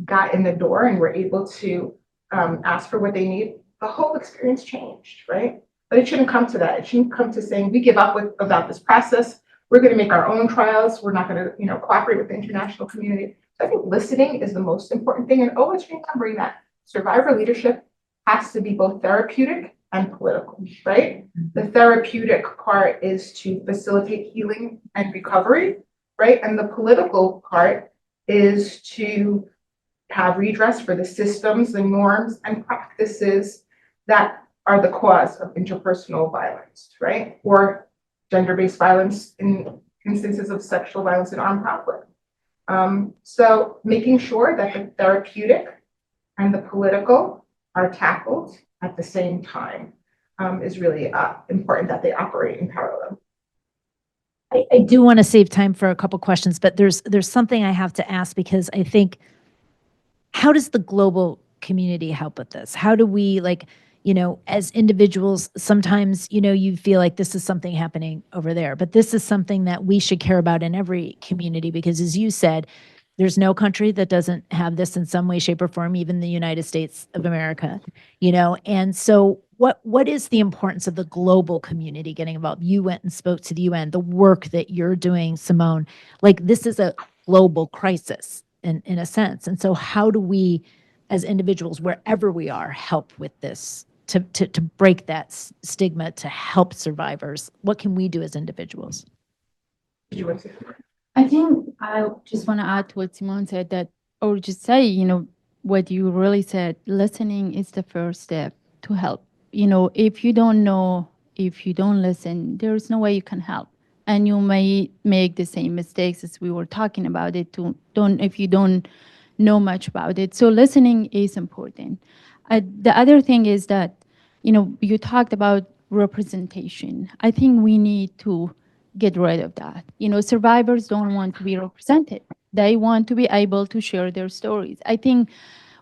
got in the door and were able to ask for what they need, the whole experience changed, right? But it shouldn't come to that. It shouldn't come to saying we give up about this process. We're going to make our own trials. We're not going to, cooperate with the international community. So I think listening is the most important thing, and always remembering that survivor leadership has to be both therapeutic and political, right? The therapeutic part is to facilitate healing and recovery, right? And the political part is to have redress for the systems, the norms, and practices that are the cause of interpersonal violence, right? Or gender-based violence in instances of sexual violence and armed conflict. So making sure that the therapeutic and the political are tackled at the same time is really important, that they operate in parallel. I do want to save time for a couple questions, but there's something I have to ask, because I think, how does the global community help with this? How do we, as individuals, sometimes, you feel like this is something happening over there, but this is something that we should care about in every community, because as you said, there's no country that doesn't have this in some way, shape, or form, even the United States of America, and so what is the importance of the global community getting involved? You went and spoke to the UN, the work that you're doing, Simone, this is a global crisis in a sense. And so how do we, as individuals, wherever we are, help with this to break that stigma, to help survivors? What can we do as individuals? I think I just want to add to what Simone said, or just say, what you really said, listening is the first step to help. If you don't know, if you don't listen, there's no way you can help. And you may make the same mistakes as we were talking about it, if you don't know much about it. So listening is important. The other thing is that, you talked about representation. I think we need to get rid of that. Survivors don't want to be represented. They want to be able to share their stories. I think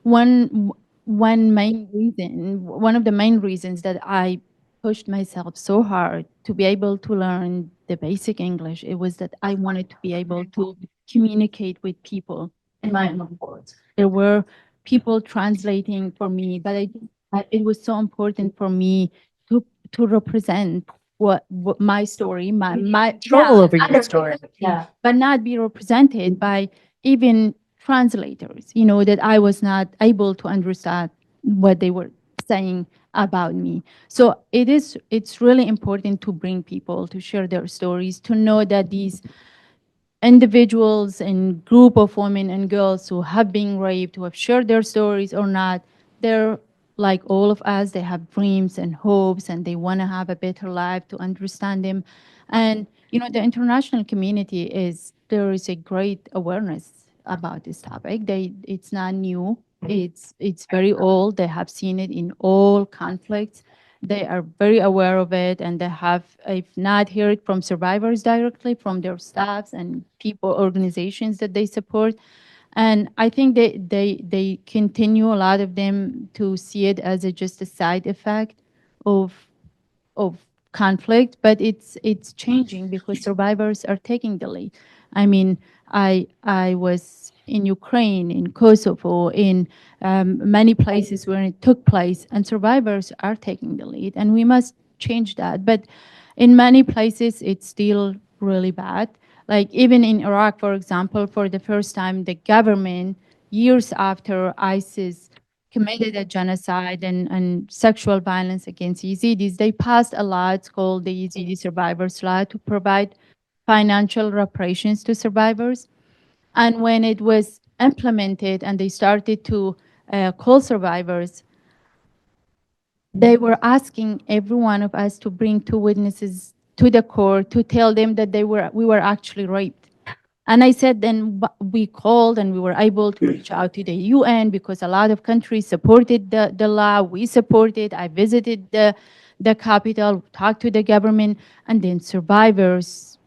one of the main reasons that I pushed myself so hard to be able to learn the basic English, it was that I wanted to be able to communicate with people in my own words. There were people translating for me, but it was so important for me to represent what my story, my Control over your story. yeah, but not be represented by even translators, that I was not able to understand what they were saying about me. So it's really important to bring people to share their stories, to know that these individuals and group of women and girls who have been raped, who have shared their stories or not, they're like all of us. They have dreams and hopes, and they want to have a better life, to understand them. And the international community there is a great awareness about this topic. It's not new. It's very old. They have seen it in all conflicts. They are very aware of it, and they have, if not heard from survivors directly, from their staffs and people, organizations that they support. And I think they continue, a lot of them, to see it as just a side effect of conflict, but it's changing because survivors are taking the lead. I mean, I was in Ukraine, in Kosovo, in many places where it took place, and survivors are taking the lead, and we must change that. But in many places, it's still really bad. Like even in Iraq, for example, for the first time, the government, years after ISIS committed a genocide and sexual violence against Yazidis, they passed a law, it's called the Yazidi Survivors Law, to provide financial reparations to survivors. And when it was implemented and they started to call survivors, they were asking every one of us to bring two witnesses to the court to tell them that we were actually raped. And I said, then we called and we were able to reach out to the UN because a lot of countries supported the law. We supported. I visited the capital, talked to the government, and then survivors,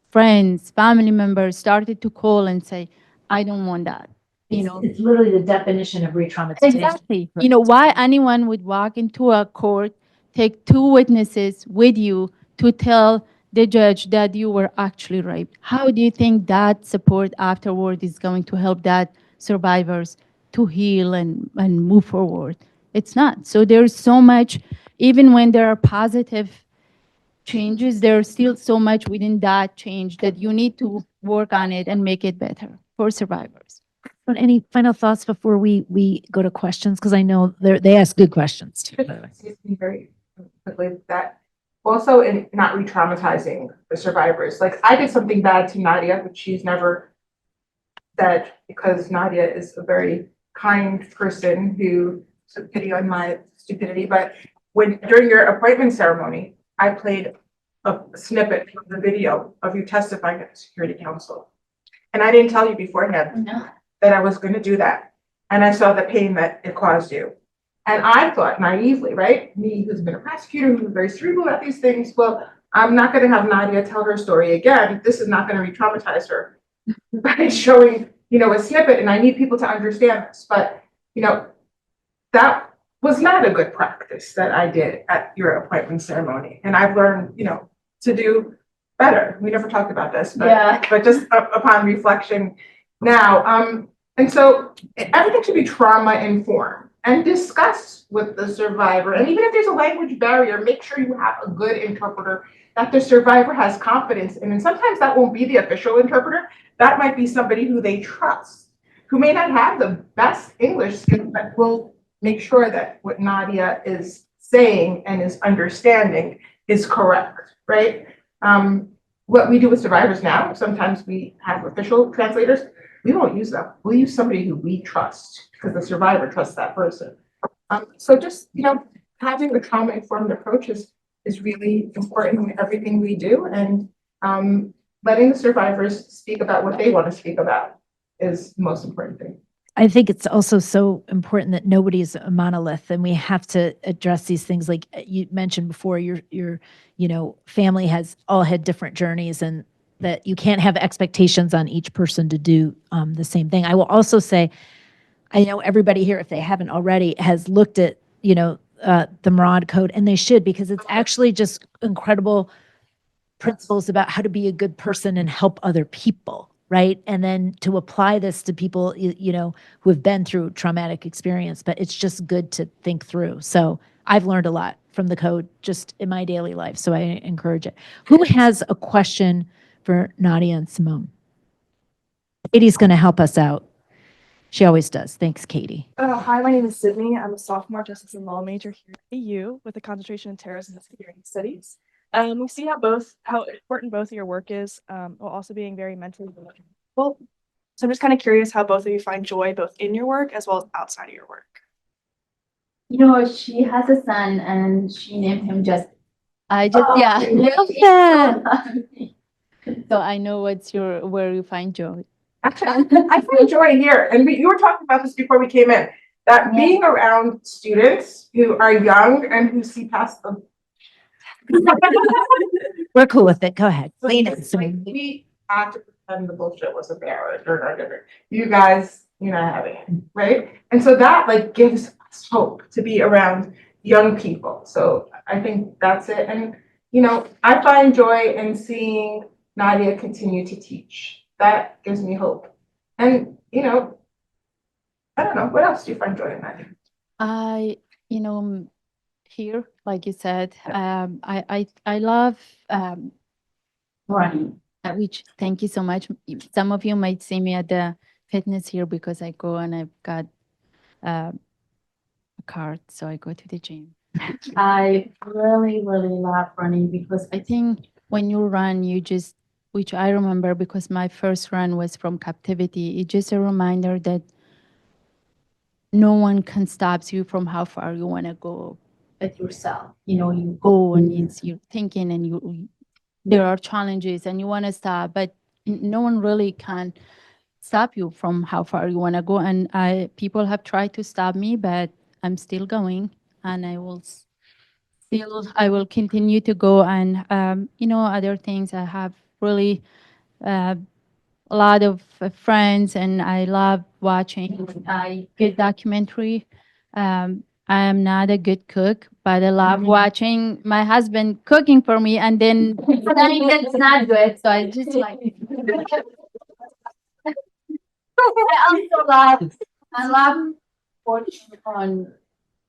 friends, family members started to call and say, I don't want that. It's literally the definition of re-traumatization. Exactly. Why anyone would walk into a court, take two witnesses with you to tell the judge that you were actually raped? How do you think that support afterward is going to help that survivors to heal and move forward? It's not. So there's so much, even when there are positive changes, there's still so much within that change that you need to work on it and make it better for survivors. But any final thoughts before we go to questions? Because I know they ask good questions too, by the way. Excuse me very quickly, that also in not re-traumatizing the survivors. Like I did something bad to Nadia, which she's never said, because Nadia is a very kind person who took pity on my stupidity. But during your appointment ceremony, I played a snippet from the video of you testifying at the Security Council. And I didn't tell you beforehand that I was going to do that. And I saw the pain that it caused you. And I thought naively, right? Me, who's been a prosecutor, who's very cerebral about these things, well, I'm not going to have Nadia tell her story again. This is not going to re-traumatize her by showing, a snippet. And I need people to understand this. But, that was not a good practice that I did at your appointment ceremony. And I've learned, to do better. We never talked about this, but just upon reflection now. And so everything should be trauma informed and discuss with the survivor. And even if there's a language barrier, make sure you have a good interpreter that the survivor has confidence in. And sometimes that won't be the official interpreter. That might be somebody who they trust, who may not have the best English skills, but will make sure that what Nadia is saying and is understanding is correct, right? What we do with survivors now, sometimes we have official translators. We won't use them. We'll use somebody who we trust because the survivor trusts that person. So just, having a trauma-informed approach is really important in everything we do. And letting the survivors speak about what they want to speak about is the most important thing. I think it's also so important that nobody is a monolith, and we have to address these things. Like you mentioned before, your family has all had different journeys, and that you can't have expectations on each person to do the same thing. I will also say, I know everybody here, if they haven't already, has looked at the Murad Code, and they should, because it's actually just incredible principles about how to be a good person and help other people. Right. And then to apply this to people, who have been through traumatic experience, but it's just good to think through. So I've learned a lot from the code just in my daily life. So I encourage it. Who has a question for Nadia and Simone? Katie's going to help us out. She always does. Thanks, Katie. Hi, my name is Sydney. I'm a sophomore justice and law major here at AU with a concentration in terrorism and security studies. We see how important both of your work is, while also being very mentally well. So I'm just kind of curious how both of you find joy both in your work as well as outside of your work. She has a son and she named him Justice. I just Love that. So I know where you find joy. Actually, I find joy here. And you were talking about this before we came in, that being around students who are young and who see past them. We're cool with it. Go ahead. We have to pretend the bullshit wasn't there or whatever. You guys, having it, right? And so that gives us hope to be around young people. So I think that's it. And, I find joy in seeing Nadia continue to teach. That gives me hope. And, I don't know, what else do you find joy in, Nadia? here, like you said. I love running, which thank you so much. Some of you might see me at the fitness here because I go and I've got a card, so I go to the gym. I really, really love running because I think when you run, you just, which I remember because my first run was from captivity, it's just a reminder that no one can stop you from how far you want to go at yourself. You know, you go and it's you're thinking and there are challenges and you want to stop, but no one really can stop you from how far you want to go. And people have tried to stop me, but I'm still going, and I will continue to go. And other things, I have really uh, a lot of friends, and I love watching good documentary. I am not a good cook, but I love watching my husband cooking for me, and then saying that's not good. So I just like. I also love watching on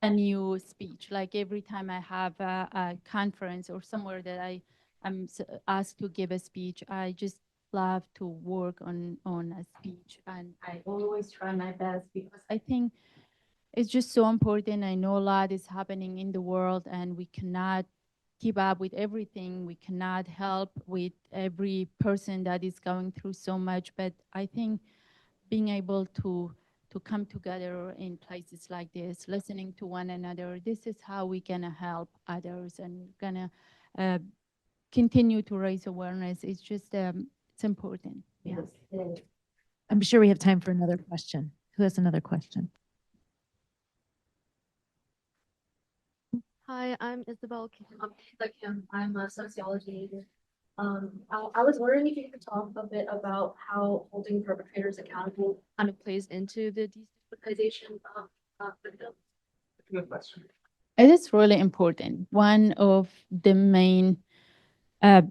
a new speech. Like every time I have a conference or somewhere that I'm asked to give a speech, I just love to work on a speech, and I always try my best because I think it's just so important. I know a lot is happening in the world, and we cannot keep up with everything. We cannot help with every person that is going through so much, but I think being able to come together in places like this, listening to one another, this is how we gonna help others and gonna uh, continue to raise awareness. It's just it's important. Yeah. I'm sure we have time for another question. Who has another question? Hi, I'm Isabel Kim. I'm a sociology major. I was wondering if you could talk a bit about how holding perpetrators accountable kind of plays into the destigmatization of victims. Good question. It is really important. One of the main uh,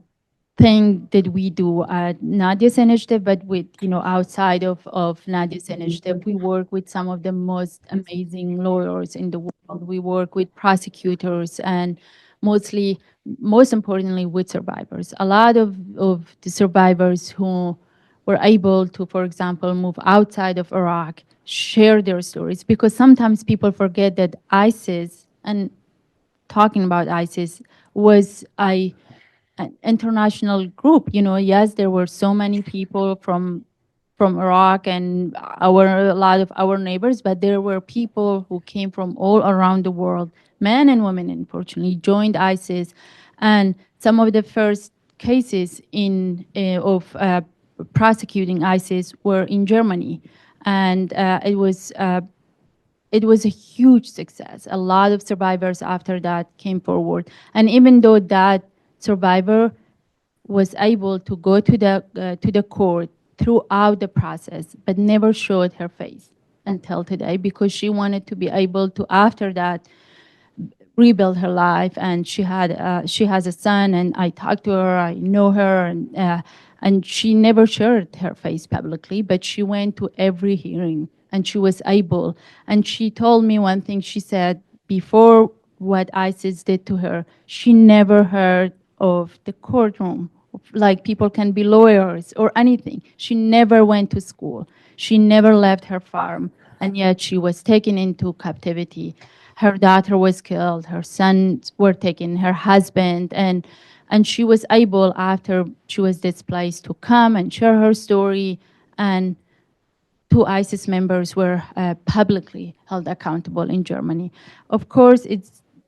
thing that we do at Nadia's initiative, but with outside of Nadia's initiative, we work with some of the most amazing lawyers in the world. We work with prosecutors and most importantly, with survivors. A lot of the survivors who were able to, for example, move outside of Iraq, share their stories, because sometimes people forget that ISIS, and talking about ISIS, was an international group. Yes, there were so many people from Iraq and a lot of our neighbors, but there were people who came from all around the world, men and women, unfortunately, joined ISIS, and some of the first cases of prosecuting ISIS were in Germany, and it was a huge success. A lot of survivors after that came forward. And even though that survivor was able to go to the court throughout the process, but never showed her face until today, because she wanted to be able to, after that, rebuild her life. And she has a son, and I talked to her, I know her, and she never shared her face publicly, but she went to every hearing, and she was able. And she told me one thing. She said before what ISIS did to her, she never heard of the courtroom, like people can be lawyers or anything. She never went to school. She never left her farm, and yet she was taken into captivity. Her daughter was killed, her sons were taken, her husband, and she was able, after she was displaced, to come and share her story. And two ISIS members were publicly held accountable in Germany. Of course,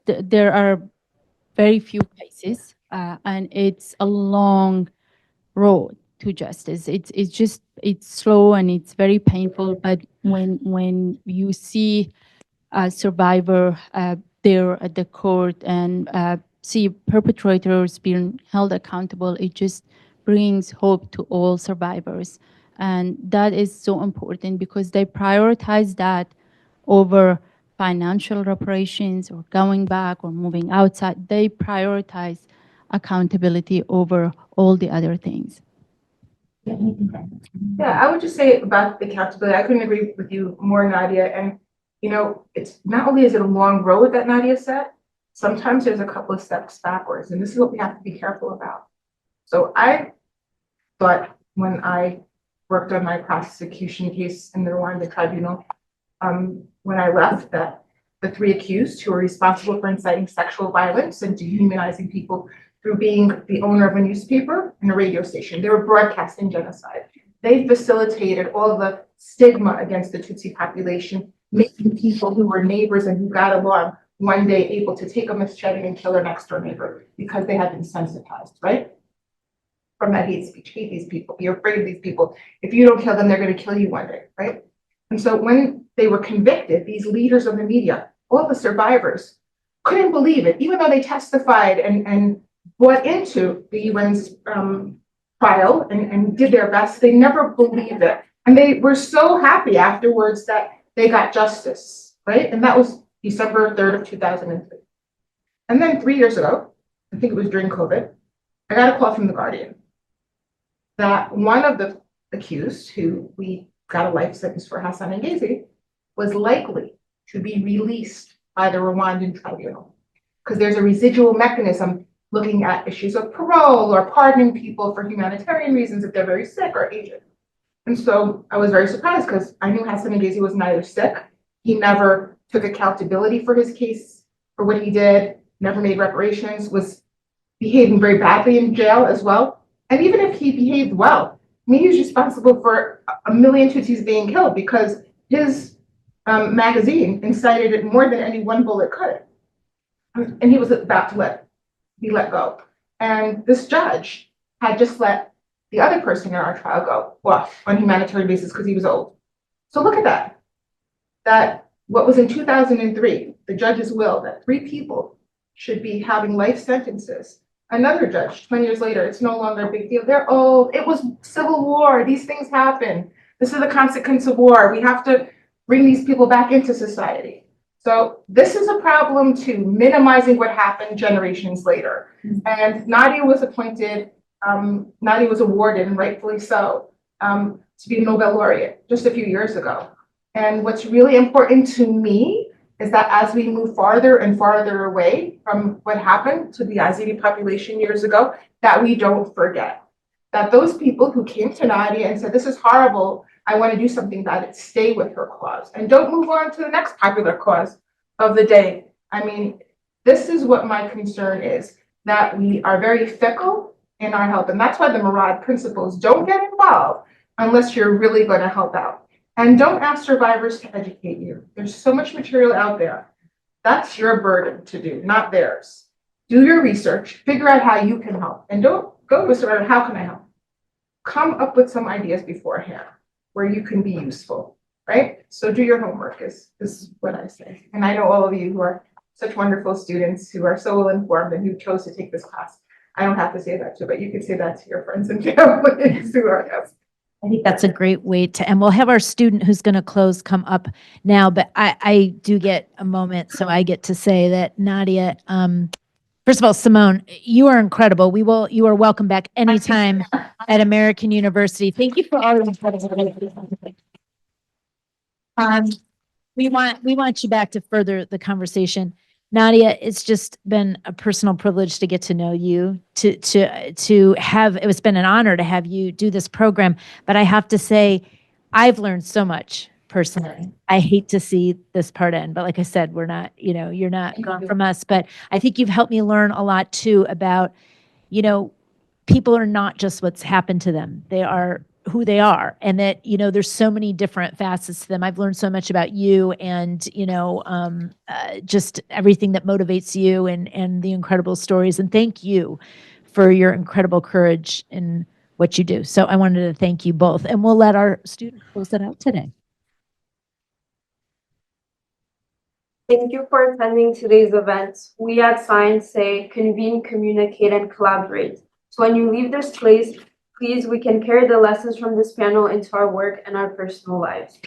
there are very few cases, and it's a long road to justice. It's slow and it's very painful. But when you see a survivor there at the court and see perpetrators being held accountable, it just brings hope to all survivors. And that is so important because they prioritize that over financial reparations or going back or moving outside. They prioritize accountability over all the other things. Yeah, I would just say about the accountability, I couldn't agree with you more, Nadia. And, it's not only is it a long road that Nadia set, sometimes there's a couple of steps backwards, and this is what we have to be careful about. So I thought when I worked on my prosecution case in the Rwanda tribunal, when I left, that the 3 accused who were responsible for inciting sexual violence and dehumanizing people through being the owner of a newspaper and a radio station, they were broadcasting genocide. They facilitated all the stigma against the Tutsi population, making people who were neighbors and who got along one day able to take a machete and kill their next door neighbor because they had been sensitized, right? From that hate speech, hate these people, be afraid of these people. If you don't kill them, they're going to kill you one day, right? And so when they were convicted, these leaders of the media, all the survivors, couldn't believe it, even though they testified and bought into the UN's trial and did their best, they never believed it. And they were so happy afterwards that they got justice, right? And that was December 3rd of 2003. And then 3 years ago, I think it was during COVID, I got a call from The Guardian that one of the accused, who we got a life sentence for, Hassan Ngezi, was likely to be released by the Rwandan tribunal because there's a residual mechanism looking at issues of parole or pardoning people for humanitarian reasons if they're very sick or aged. And so I was very surprised because I knew Hassan Ngezi was neither sick, he never took accountability for his case, for what he did, never made reparations, was behaving very badly in jail as well. And even if he behaved well, I mean, he was responsible for 1 million Tutsis being killed because his magazine incited it more than any one bullet could. And he was about to be let go. And this judge had just let the other person in our trial go off on humanitarian basis because he was old. So look at that. That what was in 2003, the judge's will, that 3 people should be having life sentences. Another judge, 20 years later, it's no longer a big deal. They're old. It was civil war. These things happen. This is the consequence of war. We have to bring these people back into society. So this is a problem to minimizing what happened generations later. And Nadia was Nadia was awarded, and rightfully so, to be a Nobel laureate just a few years ago. And what's really important to me is that as we move farther and farther away from what happened to the Yazidi population years ago, that we don't forget that those people who came to Nadia and said, this is horrible, I want to do something about it, stay with her cause and don't move on to the next popular cause of the day. I mean, this is what my concern is, that we are very fickle in our help. And that's why the Murad principles: don't get involved unless you're really going to help out. And don't ask survivors to educate you. There's so much material out there. That's your burden to do, not theirs. Do your research, figure out how you can help, and don't go to a survivor, how can I help? Come up with some ideas beforehand where you can be useful, right? So do your homework is what I say. And I know all of you who are such wonderful students who are so well informed and who chose to take this class. I don't have to say that to you, but you could say that to your friends and families who are yes. I think that's a great way to, and we'll have our student who's going to close come up now, but I do get a moment, so I get to say that Nadia, first of all, Simone, you are incredible. You are welcome back anytime at American University. Thank you for all your we want you back to further the conversation. Nadia, it's just been a personal privilege to get to know you, to have, it's been an honor to have you do this program. But I have to say, I've learned so much personally. I hate to see this part end, but like I said, we're not, you're not gone from us. But I think you've helped me learn a lot too about, people are not just what's happened to them. They are who they are, and that there's so many different facets to them. I've learned so much about you, and just everything that motivates you, and the incredible stories. And thank you for your incredible courage in what you do. So I wanted to thank you both, and we'll let our student close it out today. Thank you for attending today's event. We at Sine say convene, communicate, and collaborate. So when you leave this place, please, we can carry the lessons from this panel into our work and our personal lives.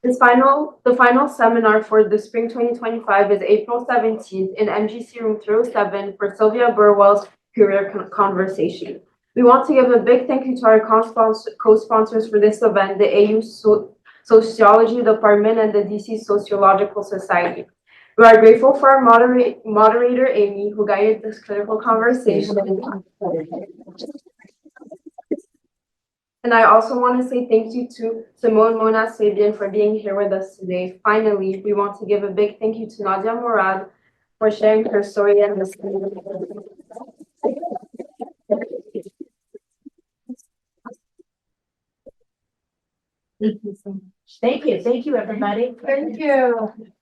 The final seminar for the spring 2025 is April 17th in MGC room 307 for Sylvia Burwell's career conversation. We want to give a big thank you to our co-sponsors for this event, the AU Sociology Department and the DC Sociological Society. We are grateful for our moderator, Amy, who guided this critical conversation. And I also want to say thank you to Simone Monasebian for being here with us today. Finally, we want to give a big thank you to Nadia Murad for sharing her story and listening. Thank you so much. Thank you, everybody. Thank you.